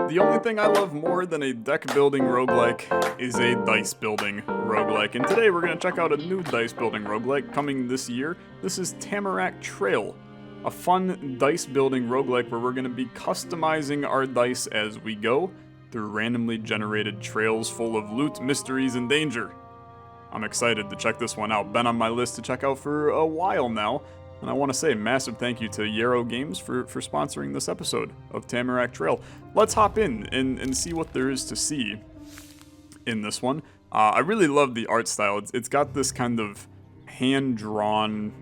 The only thing I love more than a deck building roguelike is a dice building roguelike, and today we're going to check out a new dice building roguelike coming this year. This is Tamarak Trail, a fun dice building roguelike where we're going to be customizing our dice as we go through randomly generated trails full of loot, mysteries, and danger. I'm excited to check this one out. Been on my list to check out for a while now. And I want to say massive thank you to Yarrow Games for sponsoring this episode of Tamarak Trail. Let's hop in and see what there is to see in this one. I really love the art style. It's got this kind of hand-drawn,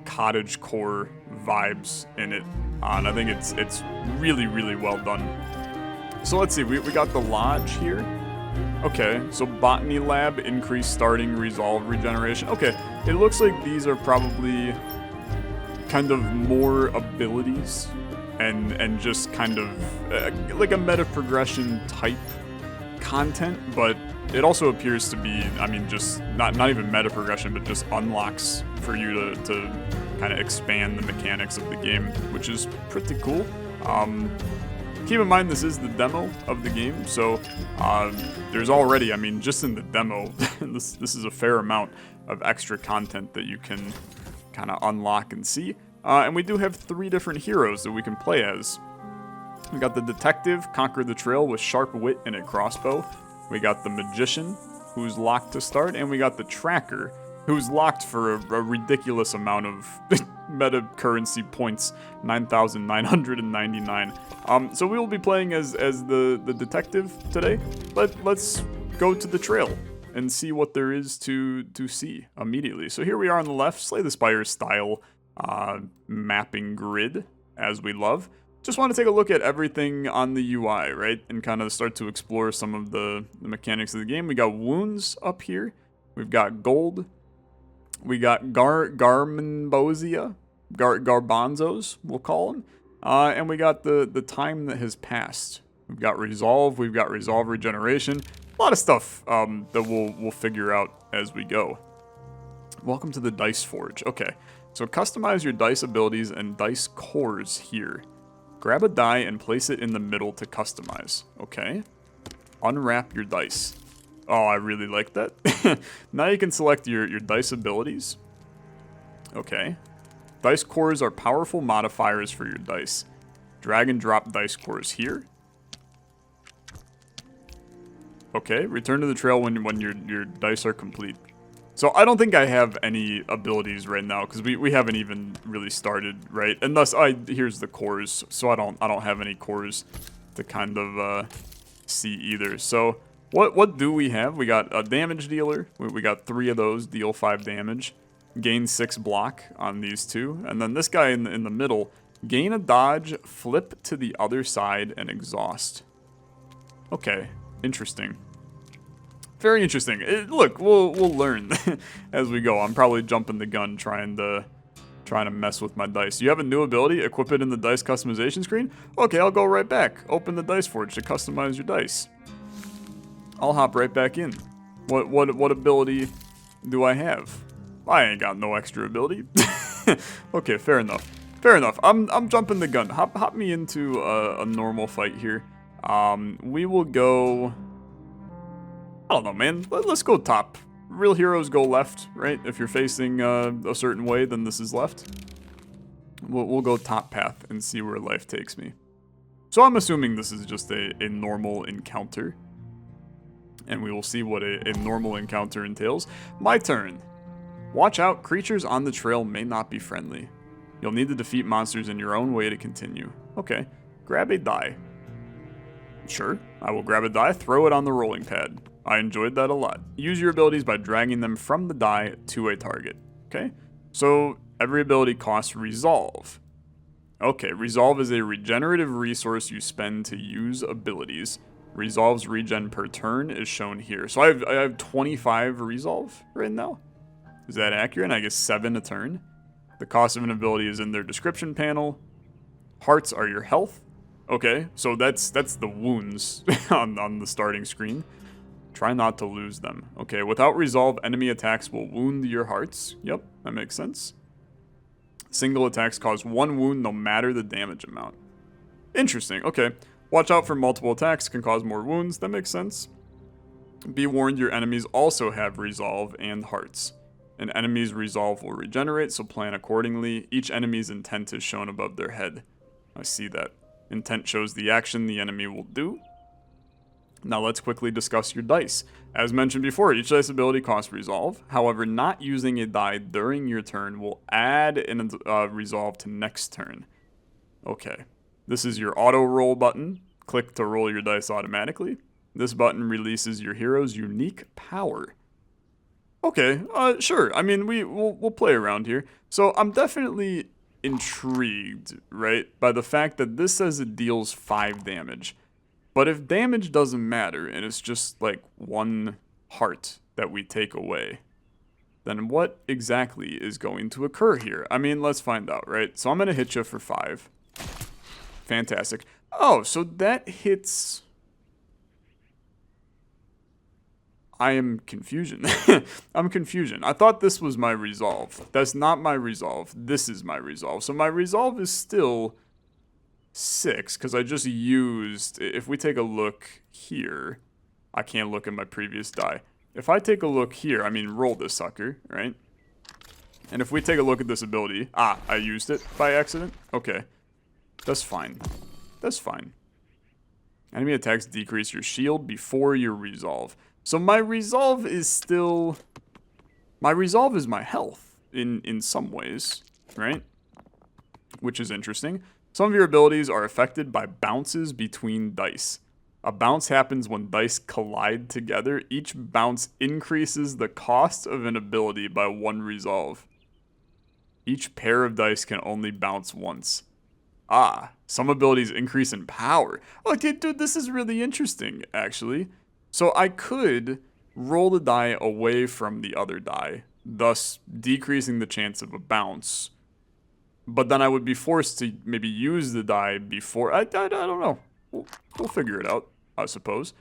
cottage core vibes in it. And I think it's really, really well done. So let's see, we got the lodge here. Okay, so botany lab, increased starting resolve regeneration. Okay, it looks like these are probably kind of more abilities and just kind of like a meta progression type content, but it also appears to be, just not even meta progression, but just unlocks for you to kind of expand the mechanics of the game, which is pretty cool. Keep in mind this is the demo of the game, so there's already, just in the demo, this is a fair amount of extra content that you can kind of unlock and see. And we do have 3 different heroes that we can play as. We got the detective, conquer the trail with sharp wit and a crossbow. We got the magician, who's locked to start, and we got the tracker, who's locked for a ridiculous amount of meta currency points, 9,999. So we will be playing as the detective today. Let's go to the trail and see what there is to see immediately. So here we are on the left, Slay the Spire style mapping grid, as we love. Just want to take a look at everything on the UI, right? And kind of start to explore some of the mechanics of the game. We got wounds up here. We've got gold. We got garbanzos, we'll call them. And we got the time that has passed. We've got resolve regeneration. A lot of stuff that we'll figure out as we go. Welcome to the Dice Forge. Okay, so customize your dice abilities and dice cores here. Grab a die and place it in the middle to customize. Okay. Unwrap your dice. Oh, I really like that. Now you can select your dice abilities. Okay. Dice cores are powerful modifiers for your dice. Drag and drop dice cores here. Okay, return to the trail when your dice are complete. So I don't think I have any abilities right now because we haven't even really started, right? And thus here's the cores, so I don't have any cores to kind of see either. So what do we have? We got a damage dealer. We got 3 of those, deal 5 damage. Gain 6 block on these 2, and then this guy in the middle, gain a dodge, flip to the other side, and exhaust. Okay, interesting. Very interesting. Look, we'll learn as we go. I'm probably jumping the gun trying to mess with my dice. You have a new ability, equip it in the dice customization screen? Okay, I'll go right back. Open the Dice Forge to customize your dice. I'll hop right back in. What ability do I have? I ain't got no extra ability. Okay, fair enough. Fair enough. I'm jumping the gun. Hop me into a normal fight here. We will go, I don't know, man. Let's go top. Real heroes go left, right? If you're facing a certain way, then this is left. We'll go top path and see where life takes me. So I'm assuming this is just a normal encounter. And we will see what a normal encounter entails. My turn. Watch out, creatures on the trail may not be friendly. You'll need to defeat monsters in your own way to continue. Okay, grab a die. Sure, I will grab a die, throw it on the rolling pad. I enjoyed that a lot. Use your abilities by dragging them from the die to a target. Okay, so every ability costs resolve. Okay, resolve is a regenerative resource you spend to use abilities. Resolve's regen per turn is shown here. So I have 25 resolve right now. Is that accurate? I guess 7 a turn. The cost of an ability is in their description panel. Hearts are your health. Okay, so that's the wounds on the starting screen. Try not to lose them. Okay, without resolve, enemy attacks will wound your hearts. Yep, that makes sense. Single attacks cause 1 wound no matter the damage amount. Interesting, okay. Watch out for multiple attacks, can cause more wounds. That makes sense. Be warned, your enemies also have resolve and hearts. An enemy's resolve will regenerate, so plan accordingly. Each enemy's intent is shown above their head. I see that. Intent shows the action the enemy will do. Now let's quickly discuss your dice. As mentioned before, each dice ability costs resolve. However, not using a die during your turn will add a resolve to next turn. Okay. This is your auto roll button. Click to roll your dice automatically. This button releases your hero's unique power. Okay, sure. I mean, we'll play around here. So I'm definitely intrigued, right, by the fact that this says it deals 5 damage. But if damage doesn't matter and it's just like 1 heart that we take away, then what exactly is going to occur here? I mean, let's find out, right? So I'm going to hit you for 5. Fantastic. Oh, so that hits... I am confusion. I'm confusion. I thought this was my resolve. That's not my resolve. This is my resolve. So my resolve is still 6, because I just used... If we take a look here, I can't look at my previous die. If I take a look here, I mean, roll this sucker, right? And if we take a look at this ability... I used it by accident? Okay. That's fine. That's fine. Enemy attacks decrease your shield before your resolve. So my resolve is still... My resolve is my health in some ways, right? Which is interesting. Some of your abilities are affected by bounces between dice. A bounce happens when dice collide together. Each bounce increases the cost of an ability by 1 resolve. Each pair of dice can only bounce once. Some abilities increase in power. Okay, dude, this is really interesting, actually. So I could roll the die away from the other die, thus decreasing the chance of a bounce. But then I would be forced to maybe use the die before... I don't know. We'll figure it out, I suppose.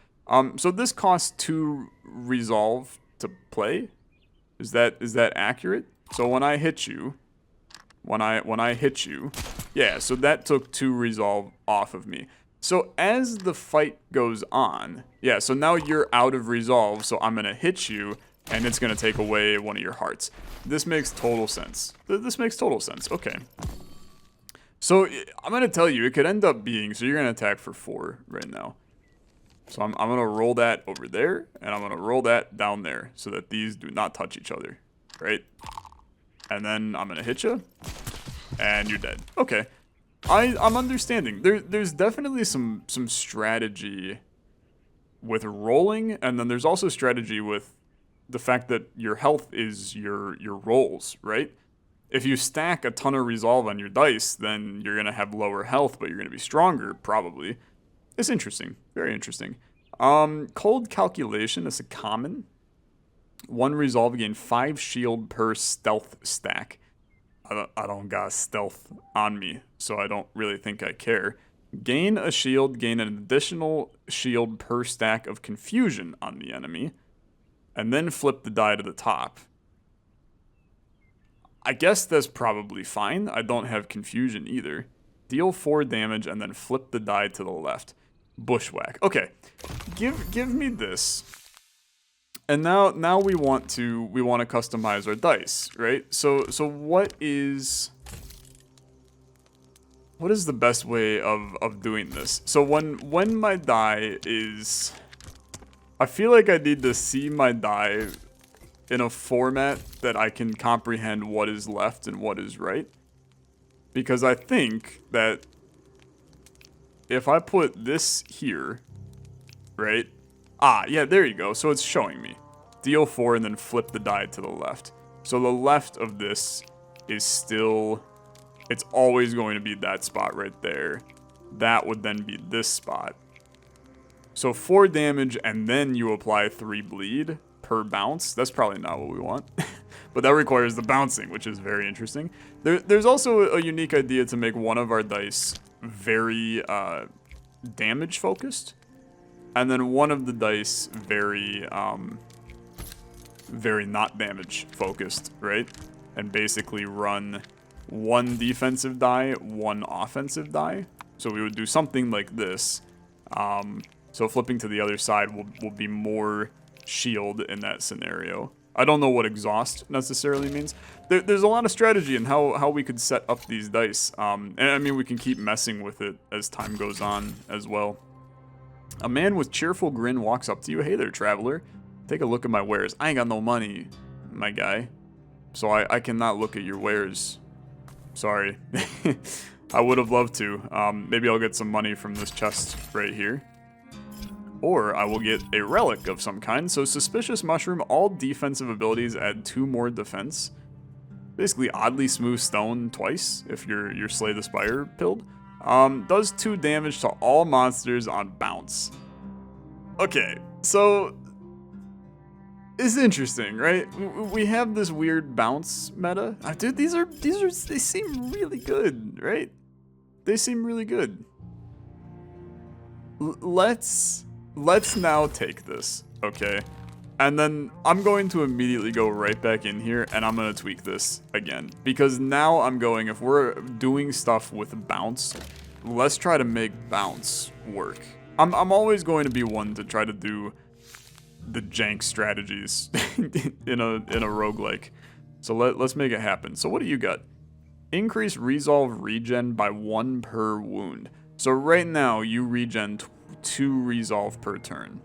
So this costs 2 resolve to play? Is that accurate? So when I hit you... When I hit you... Yeah, so that took 2 resolve off of me. So as the fight goes on, yeah, so now you're out of resolve, so I'm going to hit you, and it's going to take away 1 of your hearts. This makes total sense. This makes total sense. Okay. So I'm going to tell you, it could end up being, so you're going to attack for 4 right now. So I'm going to roll that over there, and I'm going to roll that down there, so that these do not touch each other, right? And then I'm going to hit you, and you're dead. Okay. I'm understanding. There's definitely some strategy with rolling, and then there's also strategy with the fact that your health is your rolls, right? If you stack a ton of resolve on your dice, then you're gonna have lower health, but you're gonna be stronger, probably. It's interesting. Very interesting. Cold calculation is a common. 1 resolve gain 5 shield per stealth stack. I don't got stealth on me, so I don't really think I care. Gain a shield, gain an additional shield per stack of confusion on the enemy, and then flip the die to the top. I guess that's probably fine. I don't have confusion either. Deal 4 damage and then flip the die to the left. Bushwhack. Okay, give me this. And now we want to customize our dice, right? So what is the best way of doing this? So when my die is... I feel like I need to see my die in a format that I can comprehend what is left and what is right. Because I think that if I put this here, right? Yeah, there you go. So it's showing me. Deal 4 and then flip the die to the left. So the left of this is still... It's always going to be that spot right there. That would then be this spot. So 4 damage and then you apply 3 bleed per bounce. That's probably not what we want. But that requires the bouncing, which is very interesting. There's also a unique idea to make one of our dice very damage focused. And then one of the dice very not damage focused, right? And basically run 1 defensive die, 1 offensive die. So we would do something like this. So flipping to the other side will be more shield in that scenario. I don't know what exhaust necessarily means. There's a lot of strategy in how we could set up these dice. And I mean, we can keep messing with it as time goes on as well. A man with cheerful grin walks up to you. Hey there, traveler. Take a look at my wares. I ain't got no money, my guy. So I cannot look at your wares. Sorry. I would have loved to. Maybe I'll get some money from this chest right here. Or I will get a relic of some kind. So Suspicious Mushroom, all defensive abilities add 2 more defense. Basically oddly smooth stone twice if you're Slay the Spire pilled. Does 2 damage to all monsters on bounce. Okay, so it's interesting, right? We have this weird bounce meta. Dude, they seem really good, right? They seem really good. Let's now take this, okay? And then I'm going to immediately go right back in here and I'm going to tweak this again. Because now I'm going, if we're doing stuff with bounce, let's try to make bounce work. I'm always going to be one to try to do the jank strategies in a roguelike. So let's make it happen. So what do you got? Increase resolve regen by 1 per wound. So right now you regen 2 resolve per turn.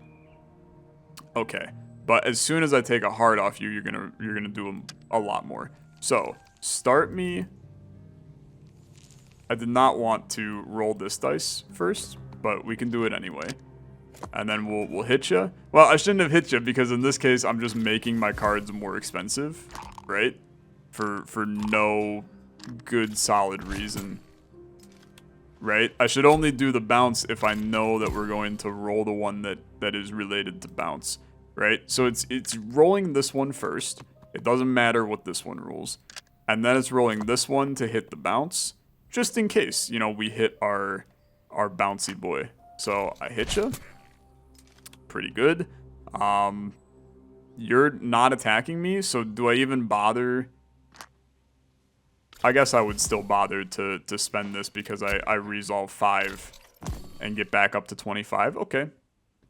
Okay. But as soon as I take a heart off you, you're gonna do a lot more. So start me. I did not want to roll this dice first, but we can do it anyway. And then we'll hit you. Well, I shouldn't have hit you because in this case I'm just making my cards more expensive, right? For no good solid reason. Right? I should only do the bounce if I know that we're going to roll the one that is related to bounce. Right? So it's rolling this one first. It doesn't matter what this one rolls. And then it's rolling this one to hit the bounce. Just in case, you know, we hit our bouncy boy. So I hit you. Pretty good. You're not attacking me, so do I even bother? I guess I would still bother to spend this because I resolve 5 and get back up to 25. Okay.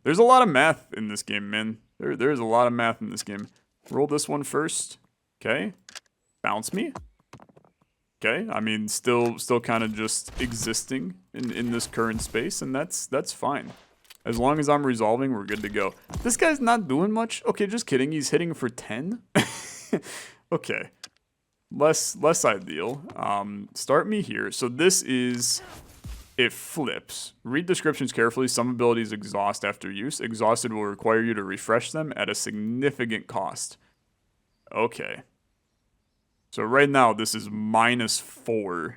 There's a lot of math in this game, man. There's a lot of math in this game. Roll this one first. Okay. Bounce me. Okay. I mean, still kind of just existing in this current space, and that's fine. As long as I'm resolving, we're good to go. This guy's not doing much. Okay, just kidding. He's hitting for 10. Okay. Less ideal. Start me here. So this is... It flips. Read descriptions carefully. Some abilities exhaust after use. Exhausted will require you to refresh them at a significant cost. Okay. So right now, this is -4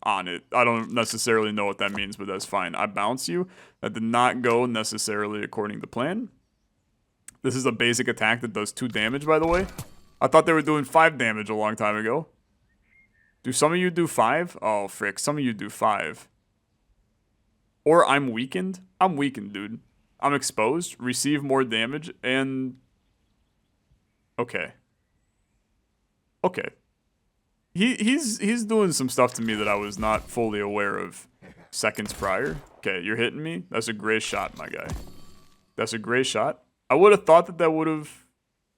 on it. I don't necessarily know what that means, but that's fine. I bounce you. That did not go necessarily according to plan. This is a basic attack that does 2 damage, by the way. I thought they were doing 5 damage a long time ago. Do some of you do 5? Oh, frick. Some of you do 5. Or I'm weakened. I'm weakened, dude. I'm exposed. Receive more damage. And... Okay. Okay. He's doing some stuff to me that I was not fully aware of seconds prior. Okay, you're hitting me. That's a great shot, my guy. That's a great shot. I would have thought that would have...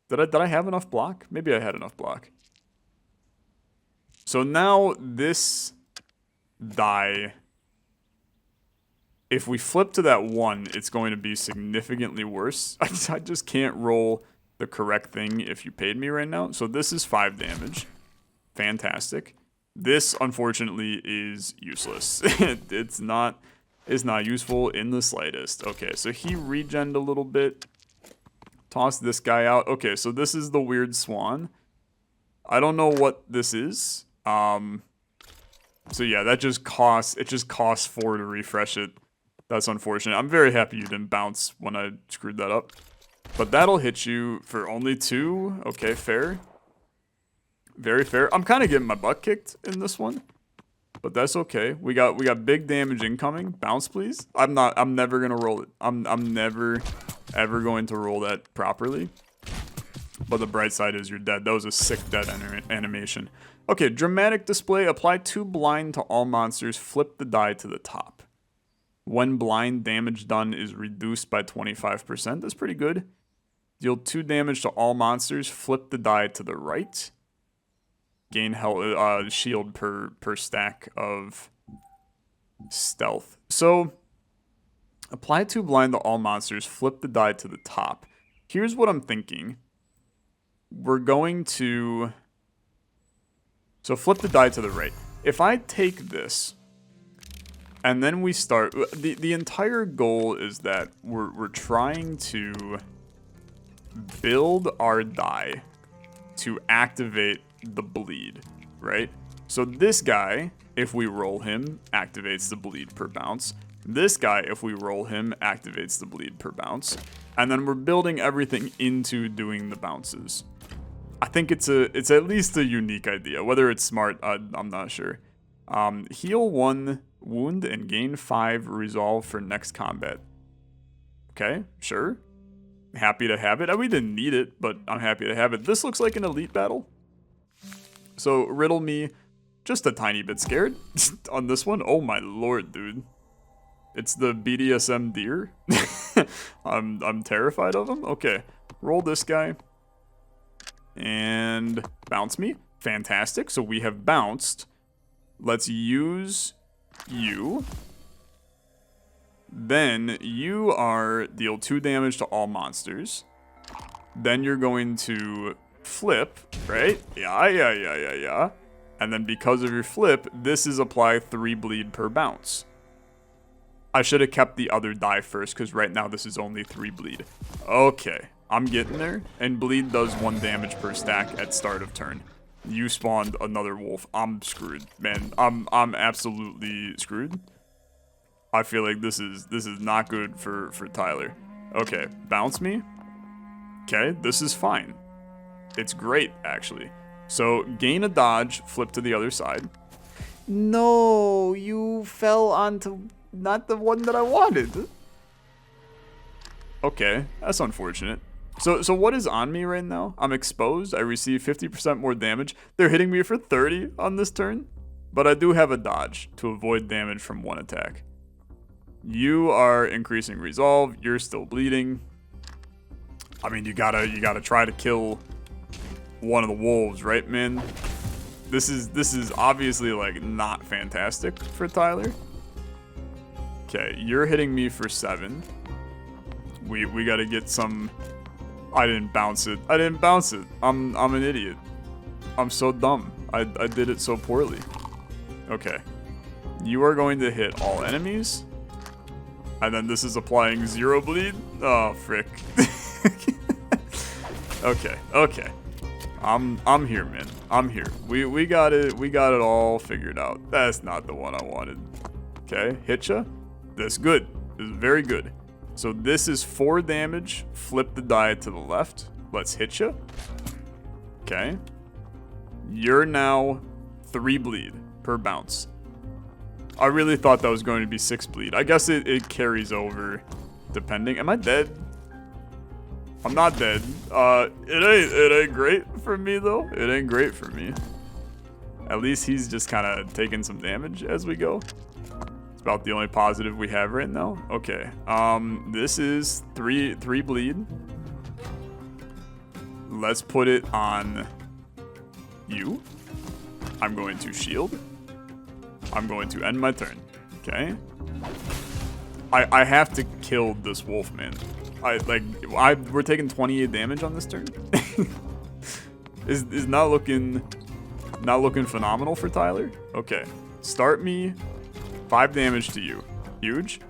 Did I have enough block? Maybe I had enough block. So now this die, if we flip to that 1, it's going to be significantly worse. I just can't roll the correct thing if you paid me right now. So this is 5 damage. Fantastic. This, unfortunately, is useless. It's not useful in the slightest. Okay, so he regened a little bit. Toss this guy out. Okay, so this is the weird swan. I don't know what this is. So yeah, it just costs 4 to refresh it. That's unfortunate. I'm very happy you didn't bounce when I screwed that up. But that'll hit you for only 2. Okay, fair. Very fair. I'm kind of getting my butt kicked in this one. But that's okay. We got big damage incoming. Bounce, please. I'm never gonna roll it. I'm never ever going to roll that properly. But the bright side is you're dead. That was a sick dead animation. Okay, dramatic display. Apply 2 blind to all monsters. Flip the die to the top. When blind, damage done is reduced by 25%. That's pretty good. Deal 2 damage to all monsters. Flip the die to the right. Gain health, shield per stack of stealth. So, apply 2 blind to all monsters. Flip the die to the top. Here's what I'm thinking. We're going to... So flip the die to the right. If I take this, and then we start... The entire goal is that we're trying to build our die to activate the bleed, right? So this guy, if we roll him, activates the bleed per bounce. This guy, if we roll him, activates the bleed per bounce. And then we're building everything into doing the bounces. I think it's at least a unique idea. Whether it's smart, I'm not sure. Heal 1 wound and gain 5 resolve for next combat. Okay, sure. Happy to have it. We didn't need it, but I'm happy to have it. This looks like an elite battle. So riddle me just a tiny bit scared on this one. Oh my lord, dude. It's the BDSM deer. I'm terrified of him. Okay, roll this guy. And bounce me. Fantastic. So we have bounced. Let's use you. Then you are deal 2 damage to all monsters. Then you're going to flip, right? Yeah. And then because of your flip, this is apply 3 bleed per bounce. I should have kept the other die first because right now this is only 3 bleed. Okay. I'm getting there, and bleed does 1 damage per stack at start of turn. You spawned another wolf. I'm screwed, man. I'm absolutely screwed. I feel like this is not good for Tyler. Okay, bounce me. Okay, this is fine. It's great, actually. So gain a dodge, flip to the other side. No, you fell onto not the one that I wanted. Okay, that's unfortunate. So what is on me right now? I'm exposed. I receive 50% more damage. They're hitting me for 30 on this turn. But I do have a dodge to avoid damage from 1 attack. You are increasing resolve. You're still bleeding. I mean, you gotta try to kill one of the wolves, right, man? This is obviously like not fantastic for Tyler. Okay, you're hitting me for 7. We gotta get some... I didn't bounce it. I'm an idiot. I'm so dumb. I did it so poorly. Okay. You are going to hit all enemies. And then this is applying 0 bleed. Oh, frick. Okay. I'm here, man. I'm here. We got it. We got it all figured out. That's not the one I wanted. Okay, hit ya. That's good. This is very good. So this is 4 damage. Flip the die to the left. Let's hit you. Okay. You're now 3 bleed per bounce. I really thought that was going to be 6 bleed. I guess it carries over depending. Am I dead? I'm not dead. It ain't great for me though. It ain't great for me. At least he's just kind of taking some damage as we go. About the only positive we have right now. Okay. This is 3 bleed. Let's put it on you. I'm going to shield. I'm going to end my turn. Okay. I have to kill this wolf, man. We're taking 28 damage on this turn. is not looking phenomenal for Tyler. Okay. Start me. 5 damage to you. Huge.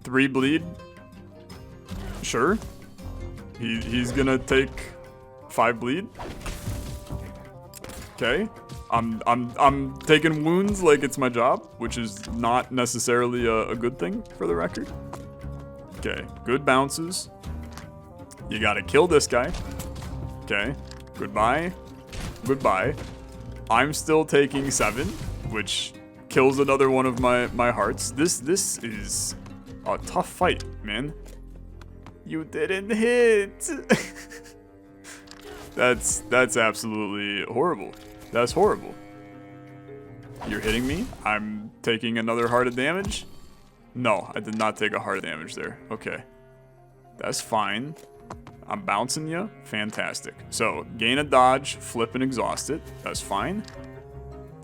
3 bleed. Sure. He's gonna take 5 bleed. Okay. I'm taking wounds like it's my job, which is not necessarily a good thing for the record. Okay. Good bounces. You gotta kill this guy. Okay. Goodbye. I'm still taking 7, which kills another one of my hearts. This is a tough fight, man. You didn't hit. That's absolutely horrible. That's horrible. You're hitting me. I'm taking another heart of damage. No, I did not take a heart damage there. Okay. That's fine. I'm bouncing you. Fantastic. So, gain a dodge, flip and exhaust it. That's fine.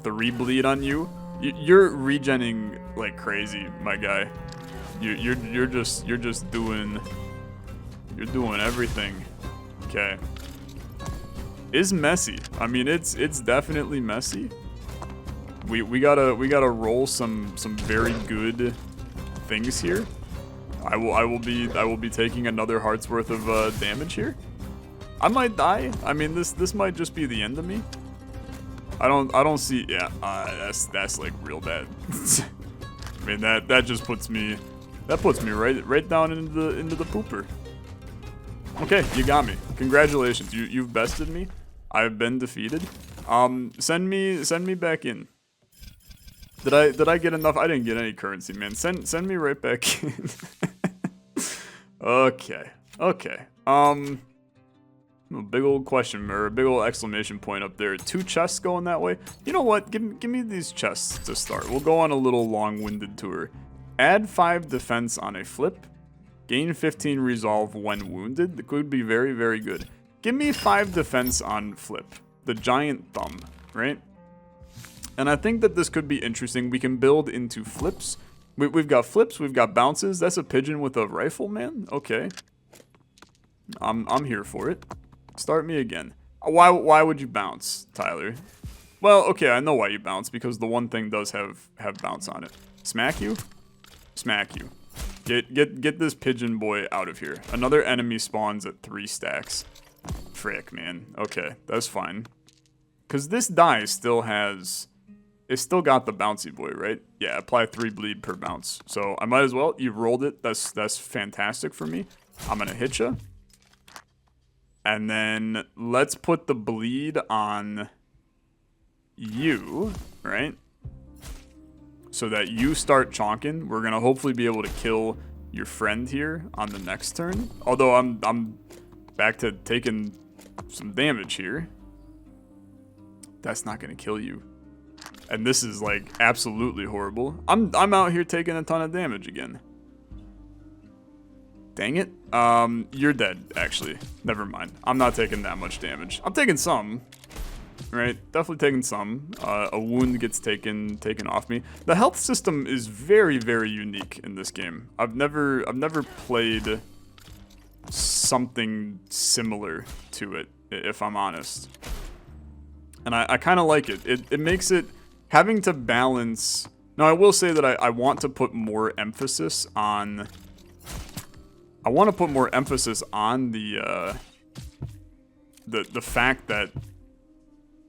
3 bleed on you. You're regenning like crazy, my guy. You're just doing everything. Okay. Is messy. I mean, it's definitely messy. We gotta roll some very good things here. I will be taking another heart's worth of damage here. I might die. I mean, this might just be the end of me. I don't see. Yeah, that's like real bad. I mean, that just puts me right down into the pooper. Okay, you got me. Congratulations. You've bested me. I've been defeated. Send me back in. Did I get enough? I didn't get any currency, man. Send me right back in. Okay. A big old question or a big old exclamation point up there. 2 chests going that way. You know what? Give me these chests to start. We'll go on a little long-winded tour. Add 5 defense on a flip. Gain 15 resolve when wounded. That could be very, very good. Give me 5 defense on flip. The giant thumb, right? And I think that this could be interesting. We can build into flips. We've got flips, we've got bounces. That's a pigeon with a rifle, man. Okay. I'm here for it. Start me again. Why would you bounce, Tyler? Well, okay, I know why you bounce, because the one thing does have bounce on it. Smack you? Smack you. Get this pigeon boy out of here. Another enemy spawns at 3 stacks. Frick, man. Okay, that's fine. Because this die still has... It's still got the bouncy boy, right? Yeah, apply 3 bleed per bounce. So I might as well. You rolled it. That's fantastic for me. I'm going to hit you. And then let's put the bleed on you, right? So that you start chonking. We're going to hopefully be able to kill your friend here on the next turn. Although I'm back to taking some damage here. That's not going to kill you. And this is like absolutely horrible. I'm out here taking a ton of damage again. Dang it. You're dead, actually. Never mind. I'm not taking that much damage. I'm taking some. Right? Definitely taking some. A wound gets taken off me. The health system is very, very unique in this game. I've never played something similar to it, if I'm honest. And I kind of like it. It makes it... Having to balance... Now, I will say that I want to put more emphasis on... I want to put more emphasis on the fact that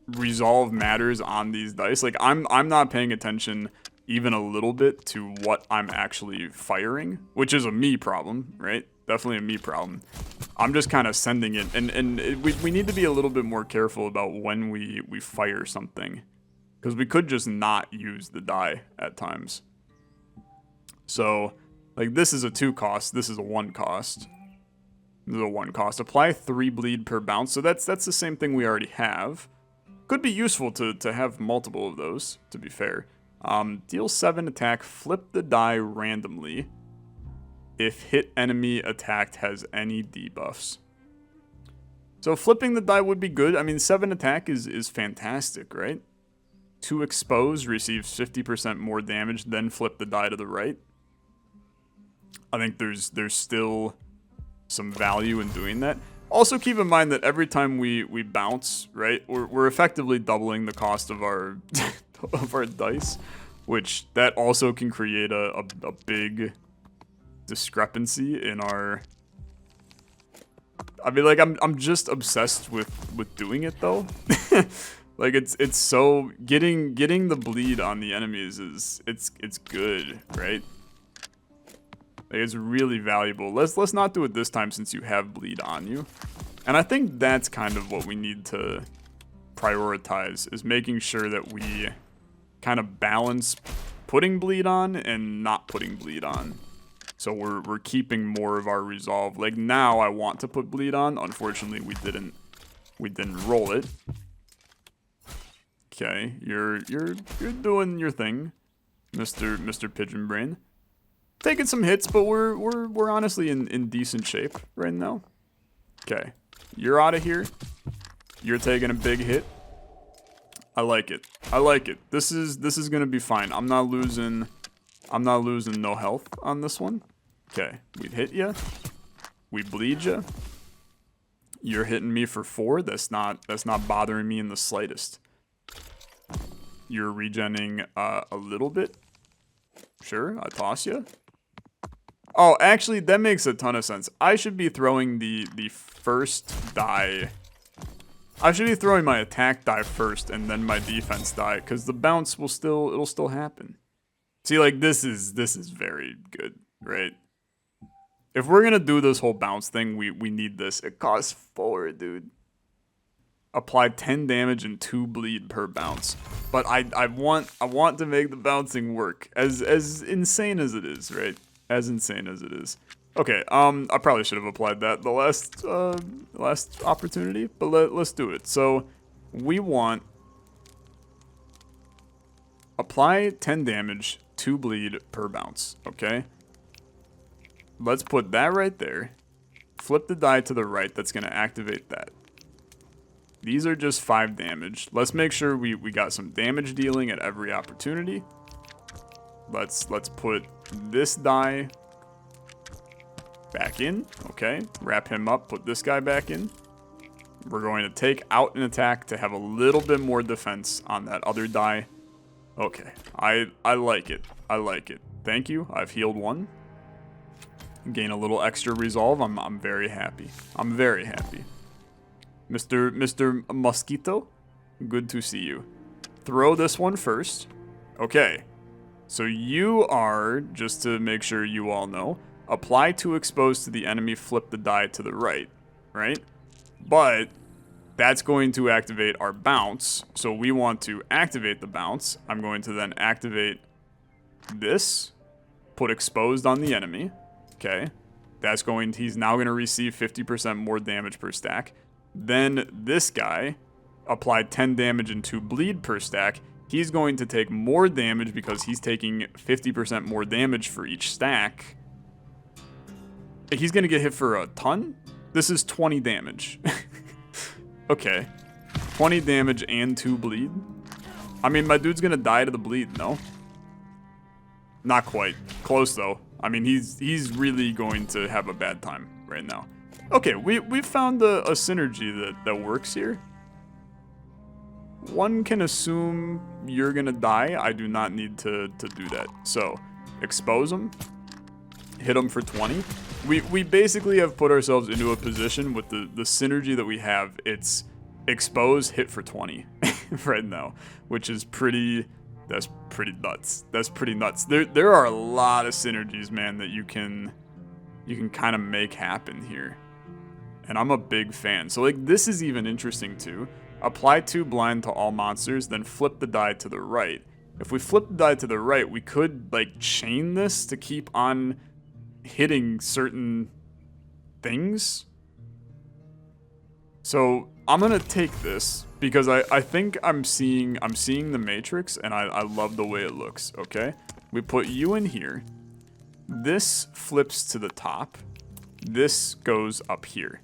resolve matters on these dice. Like, I'm not paying attention even a little bit to what I'm actually firing, which is a me problem, right? Definitely a me problem. I'm just kind of sending it, and we need to be a little bit more careful about when we fire something, because we could just not use the die at times. So, like, this is a 2 cost, this is a 1 cost. This is a 1 cost. Apply 3 bleed per bounce, so that's the same thing we already have. Could be useful to have multiple of those, to be fair. Deal 7 attack, flip the die randomly if hit enemy attacked has any debuffs. So flipping the die would be good. I mean, 7 attack is fantastic, right? 2 expose receives 50% more damage, then flip the die to the right. I think there's still some value in doing that. Also keep in mind that every time we bounce, right, we're effectively doubling the cost of our of our dice, which that also can create a big discrepancy in our... I mean, like, I'm just obsessed with doing it though. Like, it's so getting the bleed on the enemies is it's good, right? Like, it's really valuable. Let's not do it this time since you have bleed on you. And I think that's kind of what we need to prioritize, is making sure that we kind of balance putting bleed on and not putting bleed on. So we're keeping more of our resolve. Like, now I want to put bleed on. Unfortunately, we didn't roll it. Okay, you're doing your thing, Mr. Pigeon Brain. Taking some hits, but we're honestly in decent shape right now. Okay, you're out of here. You're taking a big hit. I like it. I like it. This is gonna be fine. I'm not losing no health on this one. Okay, we hit you. We bleed you. You're hitting me for 4. That's not bothering me in the slightest. You're regenning a little bit. Sure, I toss you. Oh, actually, that makes a ton of sense. I should be throwing the first die. I should be throwing my attack die first and then my defense die, because the bounce will it'll still happen. See, like, this is very good, right? If we're gonna do this whole bounce thing, we need this. It costs 4, dude. Apply 10 damage and 2 bleed per bounce. But I want to make the bouncing work. As insane as it is, right? As insane as it is. Okay, I probably should have applied that the last opportunity, but let's do it. So we want apply 10 damage, 2 bleed per bounce, okay? Let's put that right there. Flip the die to the right, that's gonna activate that. These are just 5 damage. Let's make sure we got some damage dealing at every opportunity. Let's put this die back in, okay? Wrap him up, put this guy back in. We're going to take out an attack to have a little bit more defense on that other die. Okay, I like it. I like it. Thank you, I've healed 1. Gain a little extra resolve. I'm very happy. I'm very happy. Mr. Mosquito, good to see you. Throw this one first. Okay. So you are, just to make sure you all know, apply to expose to the enemy, flip the die to the right, right? But that's going to activate our bounce. So we want to activate the bounce. I'm going to then activate this, put exposed on the enemy. Okay, he's now going to receive 50% more damage per stack. Then this guy applied 10 damage and 2 bleed per stack. He's going to take more damage because he's taking 50% more damage for each stack. He's going to get hit for a ton? This is 20 damage. Okay, 20 damage and 2 bleed. I mean, my dude's going to die to the bleed, no? Not quite. Close, though. I mean, he's really going to have a bad time right now. Okay, we found a synergy that works here. One can assume you're gonna die. I do not need to do that. So, expose him. Hit him for 20. We basically have put ourselves into a position with the synergy that we have. It's expose, hit for 20 right now, which is that's pretty nuts. That's pretty nuts. There are a lot of synergies, man, that you can kind of make happen here. And I'm a big fan. So, like, this is even interesting, too. Apply 2 blind to all monsters, then flip the die to the right. If we flip the die to the right, we could, like, chain this to keep on hitting certain things. So, I'm gonna take this because I think I'm seeing the Matrix, and I love the way it looks, okay? We put you in here. This flips to the top. This goes up here.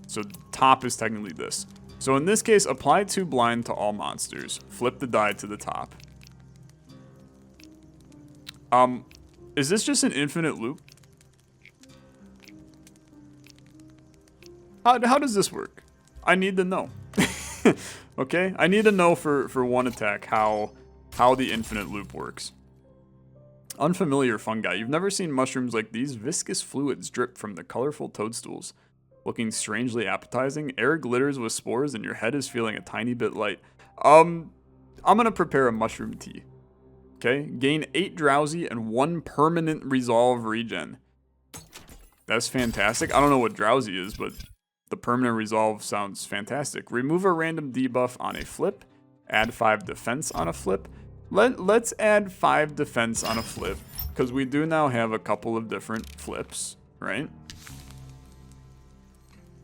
So top is technically this. So in this case, apply 2 blind to all monsters. Flip the die to the top. Is this just an infinite loop? How does this work? I need to know. Okay, I need to know for one attack how the infinite loop works. Unfamiliar fungi. You've never seen mushrooms like these? Viscous fluids drip from the colorful toadstools. Looking strangely appetizing. Air glitters with spores and your head is feeling a tiny bit light. I'm gonna prepare a mushroom tea. Okay, gain 8 drowsy and 1 permanent resolve regen. That's fantastic. I don't know what drowsy is, but the permanent resolve sounds fantastic. Remove a random debuff on a flip. Add 5 defense on a flip. Let's add 5 defense on a flip, because we do now have a couple of different flips, right?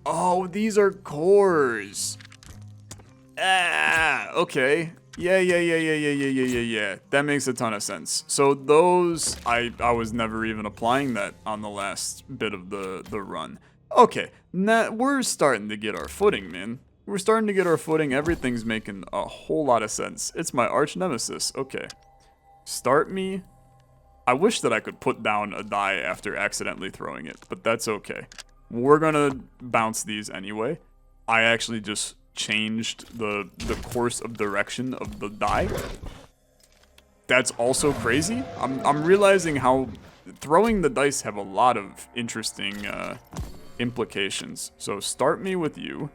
Oh, these are cores. Ah, okay. Yeah. That makes a ton of sense. So those, I was never even applying that on the last bit of the run. Okay, now we're starting to get our footing, man. We're starting to get our footing. Everything's making a whole lot of sense. It's my arch nemesis. Okay. Start me. I wish that I could put down a die after accidentally throwing it, but that's okay. We're gonna bounce these anyway. I actually just changed the course of direction of the die. That's also crazy. I'm realizing how throwing the dice have a lot of interesting implications. So start me with you.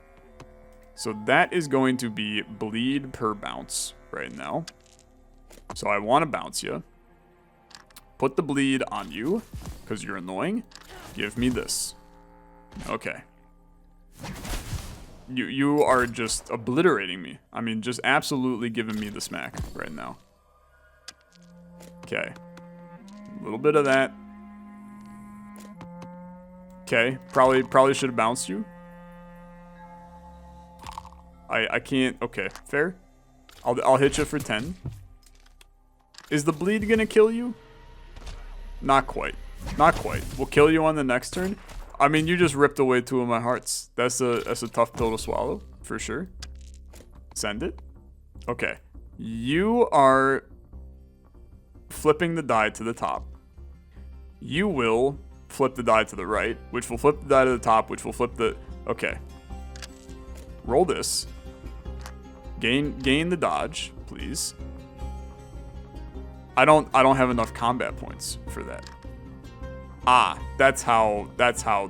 So that is going to be bleed per bounce right now. So I want to bounce you. Put the bleed on you, because you're annoying. Give me this. Okay. You are just obliterating me. I mean, just absolutely giving me the smack right now. Okay. A little bit of that. Okay. Probably should have bounced you. I can't. Okay, fair. I'll hit you for 10. Is the bleed gonna kill you? Not quite. Not quite. We'll kill you on the next turn. I mean, you just ripped away 2 of my hearts. That's a tough pill to swallow, for sure. Send it. Okay. You are flipping the die to the top. You will flip the die to the right, which will flip the die to the top, which will flip the... Okay. Roll this. Gain the dodge, please. I don't have enough combat points for that. Ah, that's how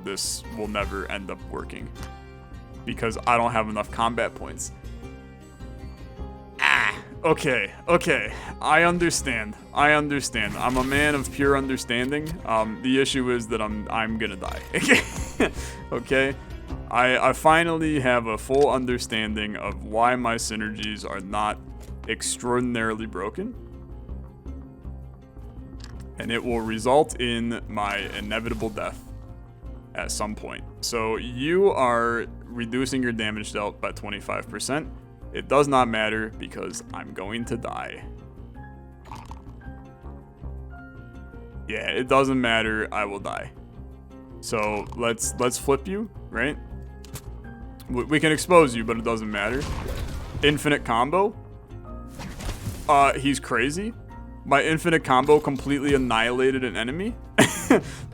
this will never end up working. Because I don't have enough combat points. Ah, okay. I understand. I'm a man of pure understanding. The issue is that I'm gonna die. Okay? I finally have a full understanding of why my synergies are not extraordinarily broken. And it will result in my inevitable death at some point. So you are reducing your damage dealt by 25%. It does not matter because I'm going to die. Yeah, it doesn't matter. I will die. So let's flip you, right? We can expose you, but it doesn't matter. Infinite combo. He's crazy. My infinite combo completely annihilated an enemy.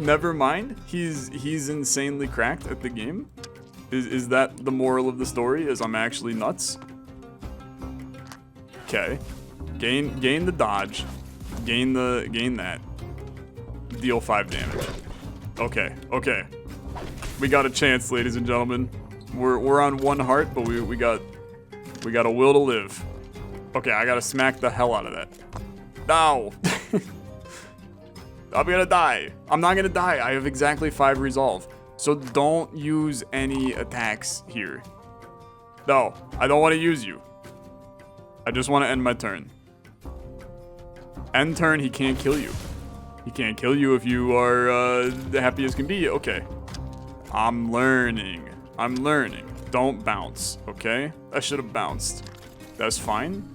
Never mind. He's insanely cracked at the game. Is that the moral of the story? Is I'm actually nuts? Okay. Gain the dodge. Gain that. Deal 5 damage. Okay. We got a chance, ladies and gentlemen. We're on 1 heart, but we got a will to live. Okay, I gotta smack the hell out of that. No! I'm gonna die. I'm not gonna die. I have exactly 5 resolve. So don't use any attacks here. No, I don't want to use you. I just want to end my turn. End turn, he can't kill you. He can't kill you if you are happy as can be. Okay. I'm learning. Don't bounce, okay? I should have bounced. That's fine.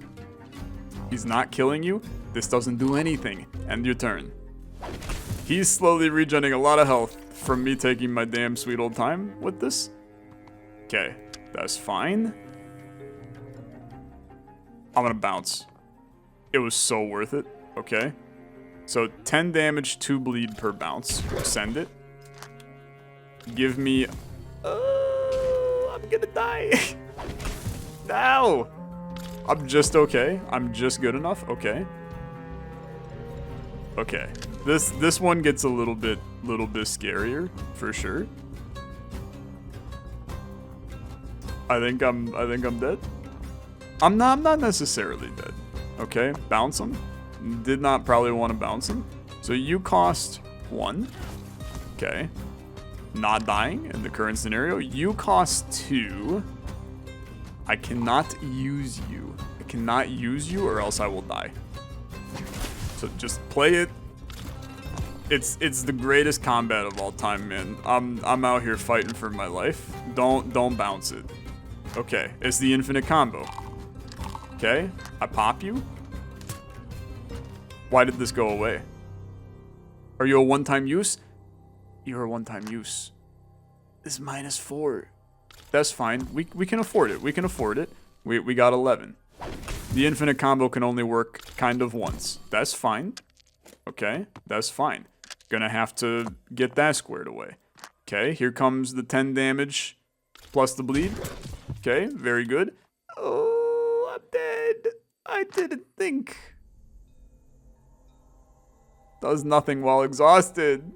He's not killing you. This doesn't do anything. End your turn. He's slowly regenerating a lot of health from me taking my damn sweet old time with this. Okay, that's fine. I'm gonna bounce. It was so worth it. Okay. So 10 damage, 2 bleed per bounce. Send it. Give me... I'm gonna die. No! I'm just okay. I'm just good enough. Okay. Okay. This one gets a little bit scarier for sure. I think I'm dead. I'm not necessarily dead. Okay, bounce him. Did not probably want to bounce him. So you cost 1. Okay. Not dying in the current scenario. You cost 2. I cannot use you. I cannot use you or else I will die. So just play it. It's the greatest combat of all time, man. I'm out here fighting for my life. Don't bounce it. Okay, it's the infinite combo. Okay, I pop you. Why did this go away? Are you a one-time use? You're a one-time use. This is -4. That's fine. We can afford it. We can afford it. We got 11. The infinite combo can only work kind of once. That's fine. Okay, that's fine. Gonna have to get that squared away. Okay, here comes the 10 damage plus the bleed. Okay, very good. Oh, I'm dead. I didn't think. Does nothing while exhausted.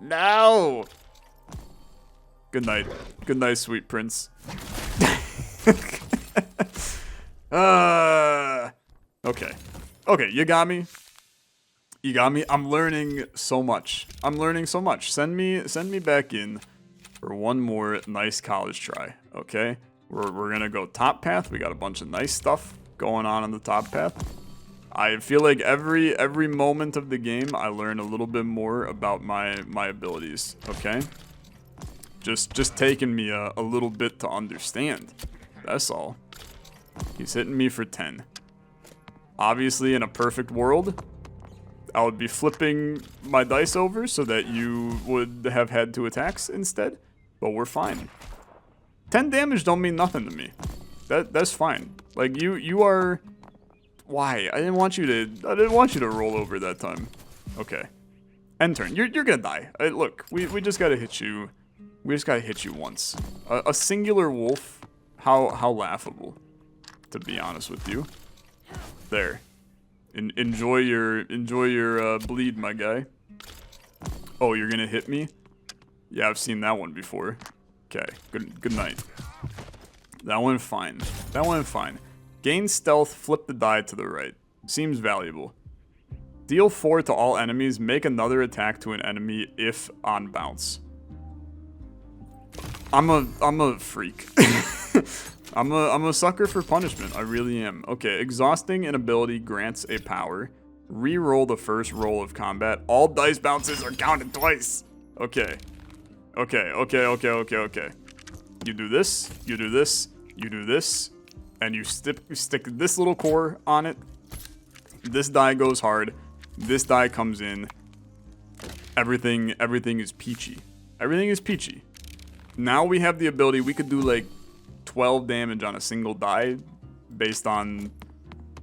No. Good night. Good night, sweet prince. Okay. Okay, you got me. You got me. I'm learning so much. I'm learning so much. Send me back in for one more nice college try. Okay? We're gonna go top path. We got a bunch of nice stuff going on the top path. I feel like every moment of the game I learn a little bit more about my abilities, okay? Just taking me a little bit to understand. That's all. He's hitting me for 10. Obviously, in a perfect world, I would be flipping my dice over so that you would have had 2 attacks instead, but we're fine. 10 damage don't mean nothing to me. That's fine. Like you are. Why? I didn't want you to roll over that time. Okay. End turn. You're gonna die. Look, we just gotta hit you. We just gotta hit you once. A singular wolf. How laughable. To be honest with you. There. Enjoy your bleed, my guy. Oh, you're gonna hit me? Yeah, I've seen that one before. Okay. Good night. That went fine. That went fine. Gain stealth, flip the die to the right. Seems valuable. Deal 4 to all enemies, make another attack to an enemy if on bounce. I'm a freak. I'm a sucker for punishment, I really am. Okay, exhausting an ability grants a power. Re-roll the first roll of combat. All dice bounces are counted twice. Okay. Okay. You do this, you do this, you do this. And you stick this little core on it. This die goes hard. This die comes in. Everything is peachy. Everything is peachy. Now we have the ability, we could do like 12 damage on a single die based on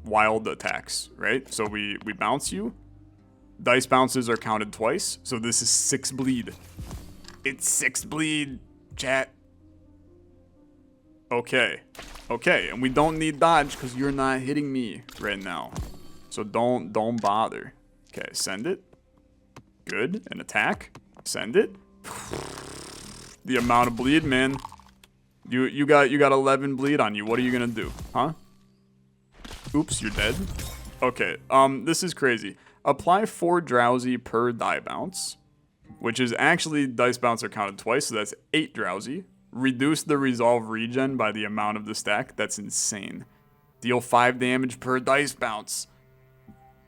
wild attacks, right? So we bounce you. Dice bounces are counted twice. So this is 6 bleed. It's 6 bleed, chat. Okay, and we don't need dodge because you're not hitting me right now. So don't bother. Okay, send it. Good, an attack. Send it. The amount of bleed, man. You got 11 bleed on you. What are you gonna do, huh? Oops, you're dead. Okay, this is crazy. Apply 4 drowsy per die bounce, which is actually dice bounce are counted twice, so that's 8 drowsy. Reduce the resolve regen by the amount of the stack. That's insane. Deal 5 damage per dice bounce.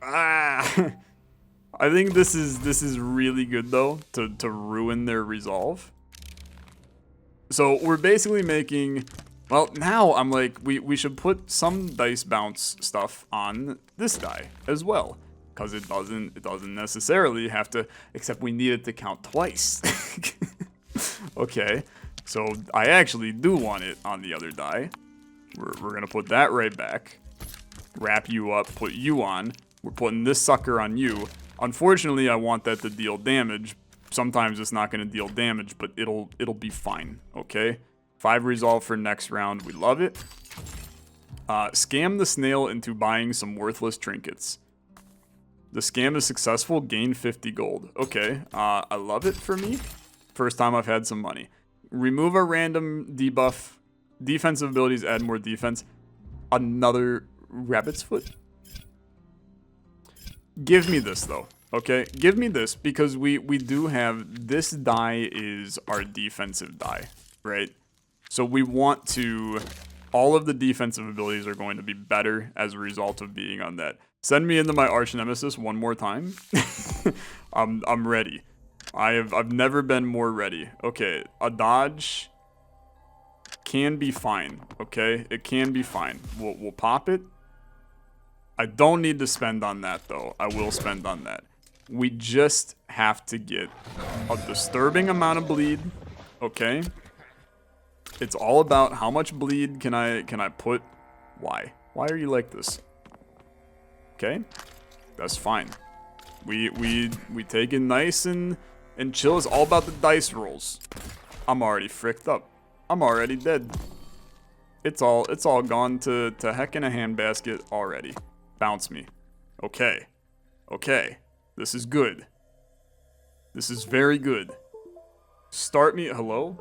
I think this is really good though to ruin their resolve. So we're basically making. Well, now I'm like we should put some dice bounce stuff on this die as well, because it doesn't necessarily have to. Except we need it to count twice. Okay. So I actually do want it on the other die. We're gonna put that right back. Wrap you up, put you on. We're putting this sucker on you. Unfortunately, I want that to deal damage. Sometimes it's not gonna deal damage, but it'll be fine, okay? 5 resolve for next round, we love it. Scam the snail into buying some worthless trinkets. The scam is successful, gain 50 gold. Okay, I love it for me. First time I've had some money. Remove a random debuff. Defensive abilities add more defense. Another rabbit's foot. Give me this though, okay? Give me this because we do have this die is our defensive die, right? So we want to. All of the defensive abilities are going to be better as a result of being on that. Send me into my arch nemesis one more time. I'm ready. I've never been more ready. Okay, a dodge. can be fine, okay? It can be fine. We'll pop it. I don't need to spend on that, though. I will spend on that. We just have to get a disturbing amount of bleed, okay? It's all about how much bleed can I put. Why? Why are you like this? Okay, that's fine. We take it nice and chill. It's all about the dice rolls. I'm already fricked up. I'm already dead. It's all gone to heck in a handbasket already. Bounce me. Okay. Okay. This is good. This is very good. Start me. Hello?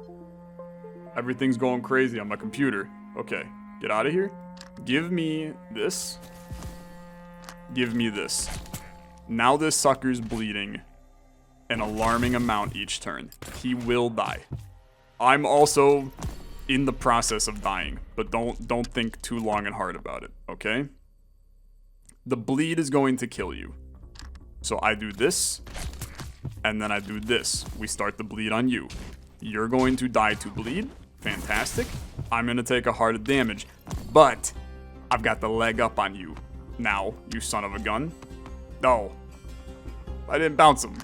Everything's going crazy on my computer. Okay. Get out of here. Give me this. Give me this. Now this sucker's bleeding an alarming amount each turn. He will die. I'm also in the process of dying, but don't think too long and hard about it, okay? The bleed is going to kill you. So I do this, and then I do this. We start the bleed on you. You're going to die to bleed. Fantastic. I'm going to take a heart of damage, but I've got the leg up on you. Now, you son of a gun. No. I didn't bounce him.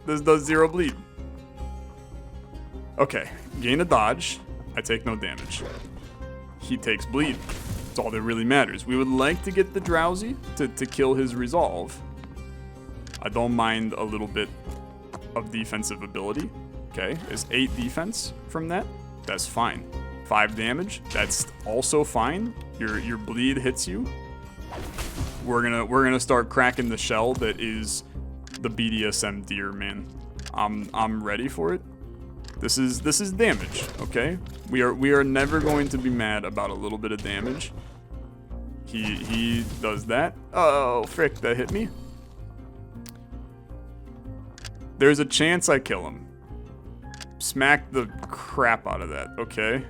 This does 0 bleed. Okay, gain a dodge. I take no damage. He takes bleed. That's all that really matters. We would like to get the drowsy to kill his resolve. I don't mind a little bit of defensive ability. Okay, there's 8 defense from that. That's fine. 5 damage. That's also fine. Your bleed hits you. We're gonna start cracking the shell that is the BDSM deer, man. I'm ready for it. This is damage, okay? We are never going to be mad about a little bit of damage. He does that. Oh, frick, that hit me. There's a chance I kill him. Smack the crap out of that, okay?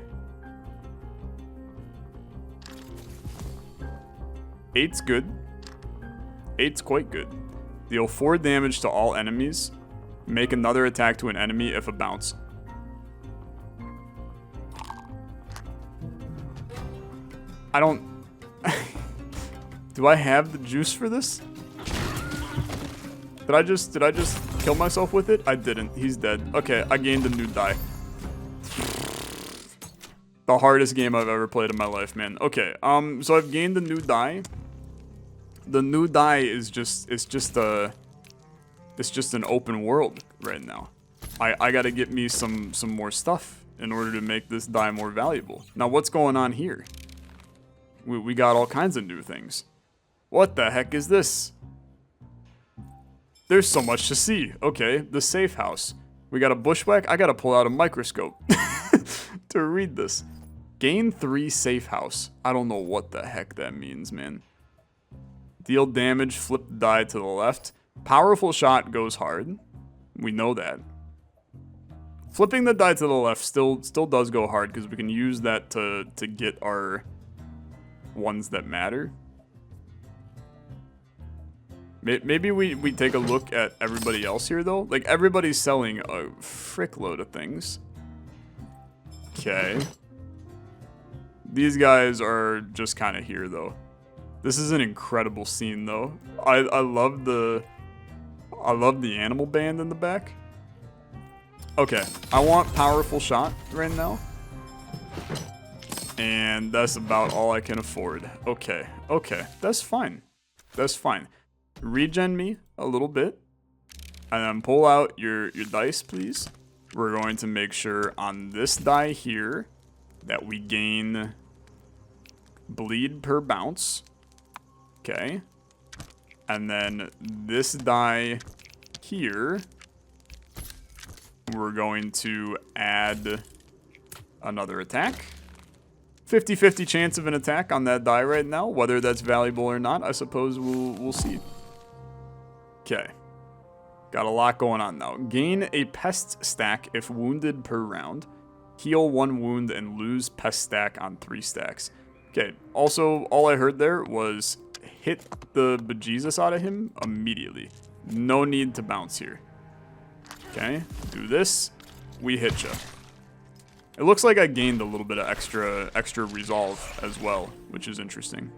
8's good. 8's quite good. Deal 4 damage to all enemies. Make another attack to an enemy if a bounce. I don't... Do I have the juice for this? Did I just kill myself with it? I didn't. He's dead. Okay, I gained a new die. The hardest game I've ever played in my life, man. Okay, so I've gained a new die. The new die is just an open world right now. I gotta get me some more stuff in order to make this die more valuable. Now, what's going on here? We got all kinds of new things. What the heck is this? There's so much to see. Okay, the safe house. We got a bushwhack. I gotta pull out a microscope to read this. Gain 3 safe house. I don't know what the heck that means, man. Deal damage, flip the die to the left. Powerful shot goes hard. We know that. Flipping the die to the left still does go hard because we can use that to get our ones that matter. Maybe we take a look at everybody else here, though. Like, everybody's selling a frick load of things. Okay. These guys are just kind of here, though. This is an incredible scene, though. I love the animal band in the back. Okay, I want powerful shot right now. And that's about all I can afford. Okay, that's fine. That's fine. Regen me a little bit. And then pull out your dice, please. We're going to make sure on this die here that we gain bleed per bounce. Okay. And then this die here, we're going to add another attack. 50-50 chance of an attack on that die right now. Whether that's valuable or not, I suppose we'll see. Okay. Got a lot going on now. Gain a pest stack if wounded per round. Heal 1 wound and lose pest stack on 3 stacks. Okay. Also, all I heard there was hit the bejesus out of him immediately. No need to bounce here. Okay. Do this. We hit ya. It looks like I gained a little bit of extra resolve as well, which is interesting.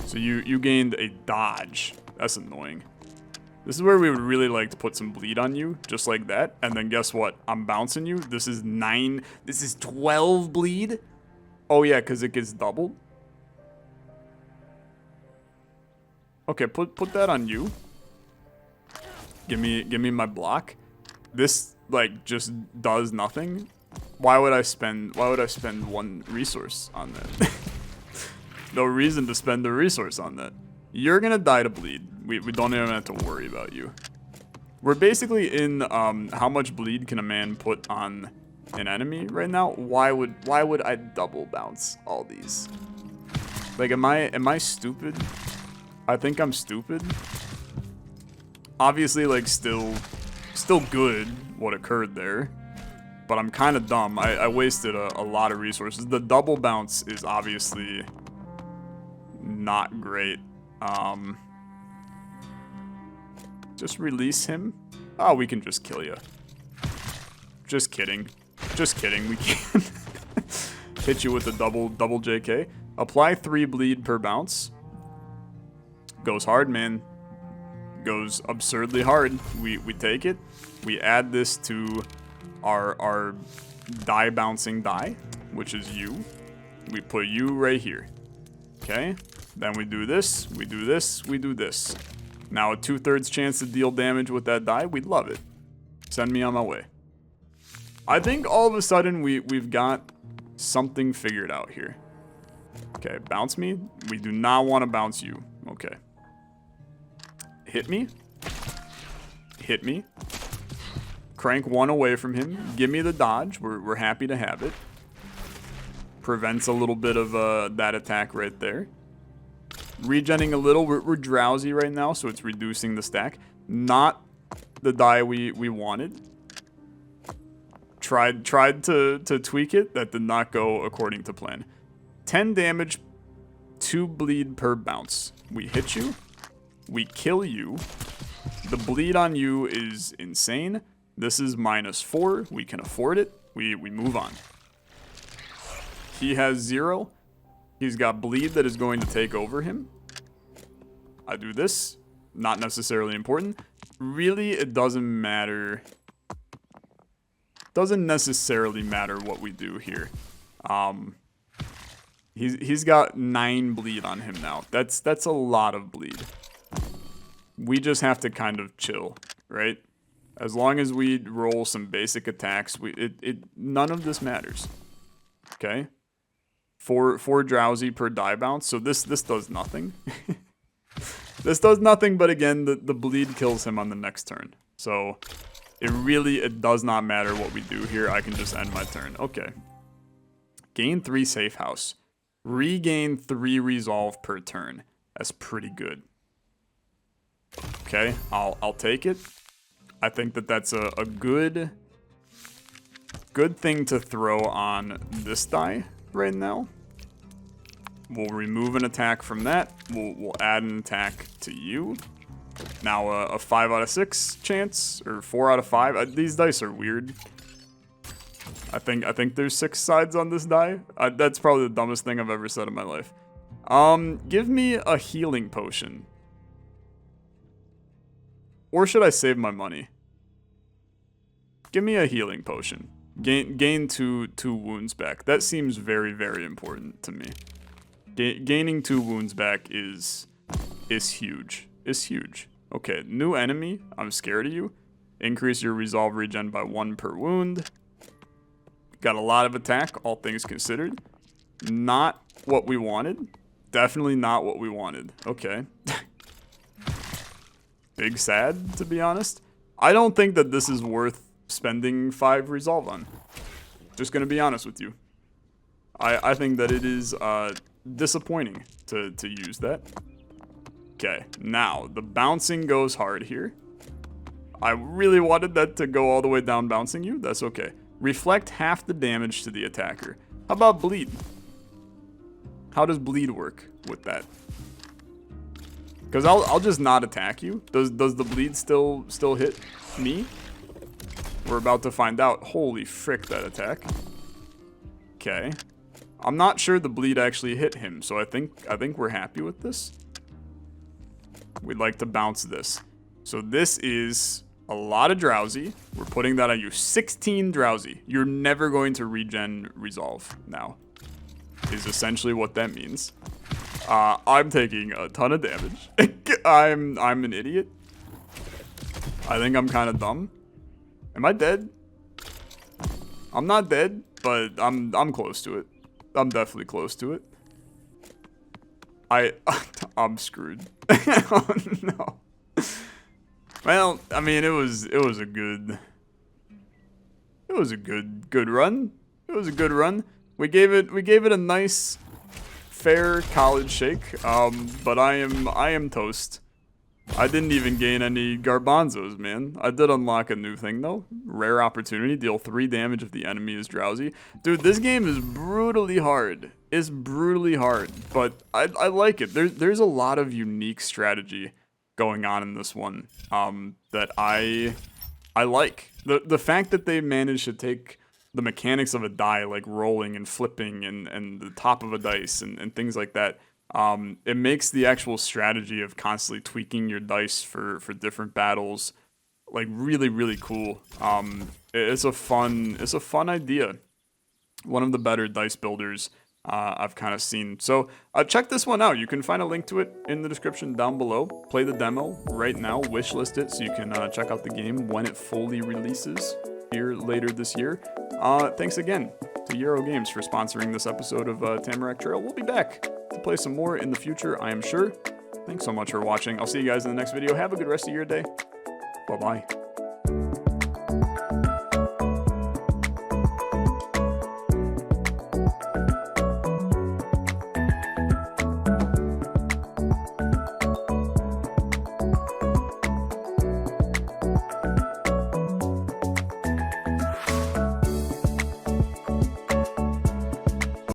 So you gained a dodge. That's annoying. This is where we would really like to put some bleed on you, just like that. And then guess what? I'm bouncing you. This is 9. This is 12 bleed. Oh yeah, because it gets doubled. Okay, put that on you. Give me my block. This like just does nothing. Why would I spend 1 resource on that? No reason to spend a resource on that. You're gonna die to bleed. We don't even have to worry about you. We're basically in how much bleed can a man put on an enemy right now? Why would I double bounce all these? Like am I stupid? I think I'm stupid. Obviously like still good what occurred there. But I'm kind of dumb. I wasted a lot of resources. The double bounce is obviously not great. Just release him. Oh, we can just kill you. Just kidding. Just kidding. We can't hit you with the double JK. Apply 3 bleed per bounce. Goes hard, man. Goes absurdly hard. We take it. We add this to our die bouncing die, which is you. We put you right here. Okay. Then we do this. We do this. We do this. Now a 2/3 chance to deal damage with that die. We'd love it. Send me on my way. I think all of a sudden we've got something figured out here. Okay, bounce me. We do not want to bounce you. Okay. Hit me. Hit me. Crank 1 away from him. Give me the dodge. We're happy to have it. Prevents a little bit of that attack right there. Regenning a little. We're drowsy right now, so it's reducing the stack. Not the die we wanted. Tried to tweak it. That did not go according to plan. 10 damage, 2 bleed per bounce. We hit you. We kill you. The bleed on you is insane. This is -4. We can afford it. We move on. He has 0. He's got bleed that is going to take over him. I do this. Not necessarily important. Really, it doesn't matter. Doesn't necessarily matter what we do here. He's got 9 bleed on him now. That's a lot of bleed. We just have to kind of chill, right? As long as we roll some basic attacks, none of this matters. Okay? 4 drowsy per die bounce, so this does nothing. This does nothing, but again, the bleed kills him on the next turn. So it does not matter what we do here. I can just end my turn. Okay. Gain 3 safe house. Regain 3 resolve per turn. That's pretty good. Okay, I'll take it. I think that's a good thing to throw on this die right now. We'll remove an attack from that. We'll add an attack to you. Now a 5 out of 6 chance, or 4 out of 5. These dice are weird. I think there's 6 sides on this die. That's probably the dumbest thing I've ever said in my life. Give me a healing potion. Or should I save my money? Give me a healing potion. Gain 2 wounds back. That seems very, very important to me. Gaining 2 wounds back is huge. It's huge. Okay, new enemy. I'm scared of you. Increase your resolve regen by 1 per wound. Got a lot of attack, all things considered. Not what we wanted. Definitely not what we wanted. Okay. Big sad, to be honest. I don't think that this is worth spending 5 resolve on. Just gonna be honest with you. I think that it is disappointing to use that. Okay, now the bouncing goes hard here. I really wanted that to go all the way down bouncing you. That's okay. Reflect half the damage to the attacker. How about bleed? How does bleed work with that? Because I'll just not attack you. Does the bleed still hit me? We're about to find out. Holy frick, that attack. Okay. I'm not sure the bleed actually hit him, so I think we're happy with this. We'd like to bounce this. So this is a lot of drowsy. We're putting that on you. 16 drowsy. You're never going to regen resolve now. Is essentially what that means. I'm taking a ton of damage. I'm an idiot. I think I'm kind of dumb. Am I dead? I'm not dead, but I'm close to it. I'm definitely close to it. I'm screwed. Oh no. Well, I mean, it was a good run. It was a good run. We gave it a nice, fair college shake. But I am toast. I didn't even gain any garbanzos, man. I did unlock a new thing though. Rare opportunity, deal 3 damage if the enemy is drowsy. Dude, this game is brutally hard. It's brutally hard, but I like it. There's a lot of unique strategy going on in this one that I like. The fact that they managed to take the mechanics of a die, like rolling and flipping and the top of a dice and things like that. It makes the actual strategy of constantly tweaking your dice for different battles like really, really cool. It's a fun idea. One of the better dice builders I've kind of seen. So check this one out. You can find a link to it in the description down below. Play the demo right now. Wishlist it so you can check out the game when it fully releases here later this year. Thanks again to Euro Games for sponsoring this episode of Tamarak Trail. We'll be back to play some more in the future, I am sure. Thanks so much for watching. I'll see you guys in the next video. Have a good rest of your day. Bye-bye.